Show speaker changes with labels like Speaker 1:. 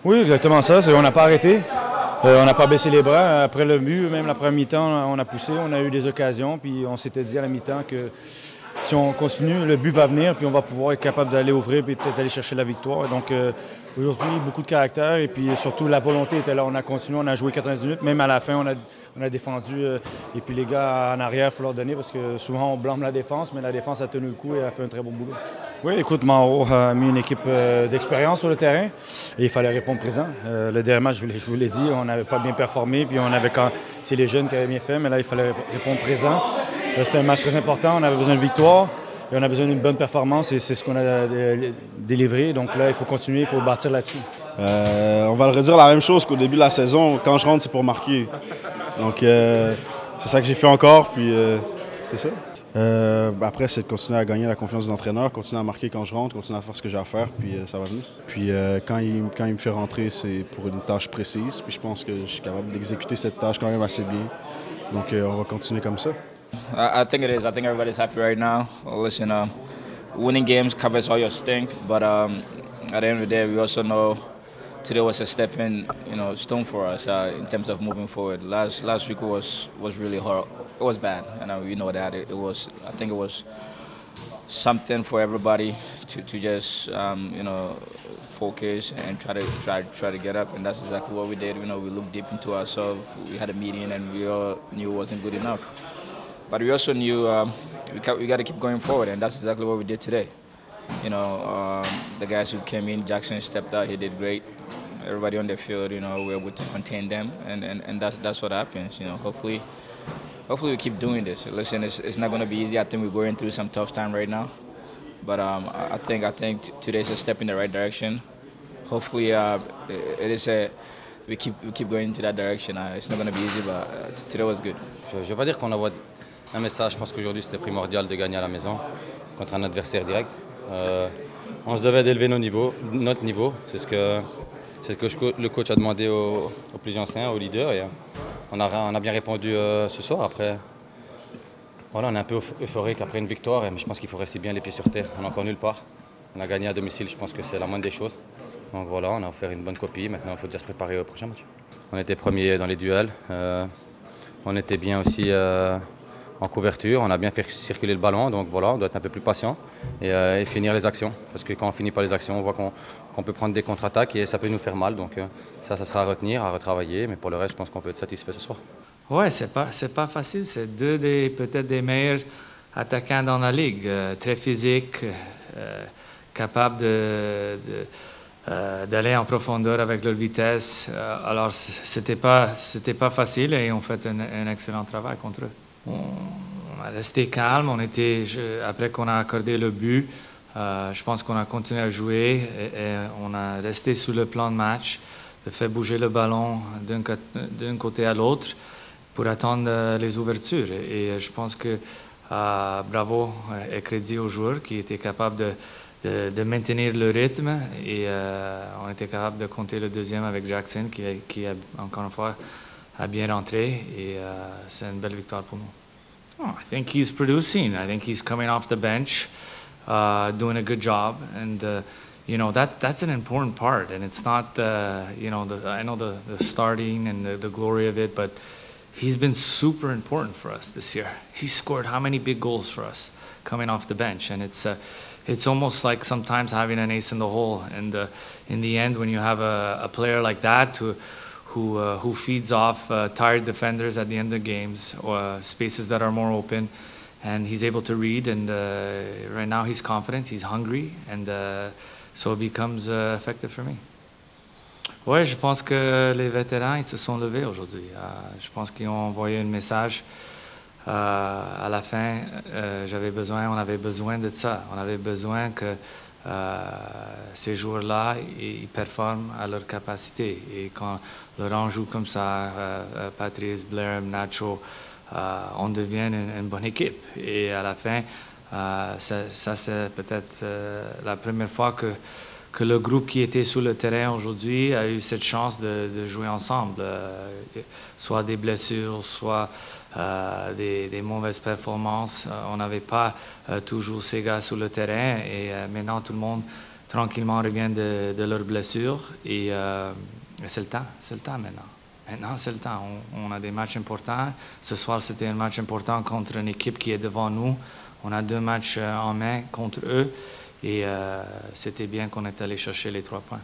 Speaker 1: Oui, exactement ça. On n'a pas arrêté. On n'a pas baissé les bras. Après le but, même la première mi-temps, on a poussé, on a eu des occasions. Puis on s'était dit à la mi-temps que si on continue, le but va venir. Puis on va pouvoir être capable d'aller ouvrir et peut-être aller chercher la victoire. Donc aujourd'hui, beaucoup de caractère. Et puis surtout, la volonté était là. On a continué, on a joué 90 minutes. Même à la fin, on a défendu. Et puis les gars en arrière, il faut leur donner parce que souvent on blâme la défense. Mais la défse a tenu le coup et a fait un très bon boulot. Oui, écoute, Mauro a mis une équipe d'expérience sur le terrain et il fallait répondre présent. Le dernier match, je vous l'ai dit, on n'avait pas bien performé, puis c'est les jeunes qui avaient bien fait, mais là, il fallait répondre présent. C'était un match très important, on avait besoin de victoire et on a besoin d'une bonne performance et c'est ce qu'on a délivré. Donc là, il faut continuer, il faut bâtir là-dessus.
Speaker 2: On va le redire la même chose qu'au début de la saison. Quand je rentre, c'est pour marquer. Donc c'est ça que j'ai fait encore, puis c'est ça. Après, c'est de continuer à gagner la confiance des entraîneurs, continuer à marquer quand je rentre, continuer à faire ce que j'ai à faire, puis ça va venir. Puis quand il me fait rentrer, c'est pour une tâche précise, puis je pense que je suis capable d'exécuter cette tâche quand même assez bien. Donc on va continuer comme ça.
Speaker 3: I think it is. I think everybody's happy right now. Listen, winning games covers all your stink, but at the end of the day, we also know today was a stepping, stone for us in terms of moving forward. Last week was really hard. It was bad, and we know that it was. I think it was something for everybody to just focus and try to get up, and that's exactly what we did. We looked deep into ourselves. We had a meeting, and we all knew it wasn't good enough. But we also knew we got to keep going forward, and that's exactly what we did today. The guys who came in, Jackson stepped out. He did great. Everybody on the field, we were able to contain them, and that's what happens. Hopefully we keep doing this. Listen, it's not going to be easy. I think we're going through some tough time right now, but I think today's a step in the right direction. Hopefully, we keep going into that direction. It's not going to be easy, but today was good.
Speaker 4: Je ne vais pas dire qu'on envoie un message. Je pense qu'aujourd'hui c'était primordial de gagner à la maison contre un adversaire direct. On se devait d'élever notre niveau. C'est ce que le coach a demandé aux plus anciens, aux leaders. Et on a bien répondu ce soir. Après, voilà, on est un peu euphorique après une victoire, mais je pense qu'il faut rester bien les pieds sur terre. On n'est encore nulle part. On a gagné à domicile, je pense que c'est la moindre des choses. Donc voilà, on a offert une bonne copie. Maintenant, il faut déjà se préparer au prochain match. On était premiers dans les duels. On était bien aussi en couverture. On a bien fait circuler le ballon. Donc voilà, on doit être un peu plus patient et finir les actions. Parce que quand on finit pas les actions, on voit qu'on peut prendre des contre-attaques et ça peut nous faire mal. Donc ça sera à retenir, à retravailler. Mais pour le reste, je pense qu'on peut être satisfait ce soir.
Speaker 5: Ouais, c'est pas facile. C'est peut-être des meilleurs attaquants dans la ligue. Très physiques, capables d'aller en profondeur avec leur vitesse. Alors, c'était pas facile et on fait un excellent travail contre eux. On a resté calme. Après qu'on a accordé le but, je pense qu'on a continué à jouer et on a resté sur le plan de match, de faire bouger le ballon d'un côté à l'autre pour attendre les ouvertures. Et je pense que bravo et crédit aux joueurs qui étaient capables de maintenir le rythme et on était capable de compter le deuxième avec Jackson qui a encore une fois a bien rentré et c'est une belle victoire pour nous. Oh, I think he's producing. I think he's coming off the bench, doing a good job, and that's an important part. And it's not I know the starting and the glory of it, but he's been super important for us this year. He scored how many big goals for us coming off the bench, and it's almost like sometimes having an ace in the hole. And in the end, when you have a player like that who feeds off tired defenders at the end of the games or spaces that are more open, and he's able to read. And right now, he's confident, he's hungry, and so it becomes effective for me. Oui, je pense que les vétérans ils se sont levés aujourd'hui. Je pense qu'ils ont envoyé un message. À la fin, on avait besoin de ça. On avait besoin que ces joueurs-là ils performent à leur capacité. Et quand Laurent joue comme ça, Patrice, Blair, Nacho, on devient une bonne équipe. Et à la fin, ça c'est peut-être la première fois que le groupe qui était sur le terrain aujourd'hui a eu cette chance de jouer ensemble, soit des blessures, soit des mauvaises performances. On n'avait pas toujours ces gars sur le terrain et maintenant tout le monde tranquillement reviennent de leurs blessures et c'est le temps maintenant. Maintenant, c'est le temps. On a des matchs importants. Ce soir, c'était un match important contre une équipe qui est devant nous. On a 2 matchs en main contre eux et c'était bien qu'on est allé chercher les 3 points.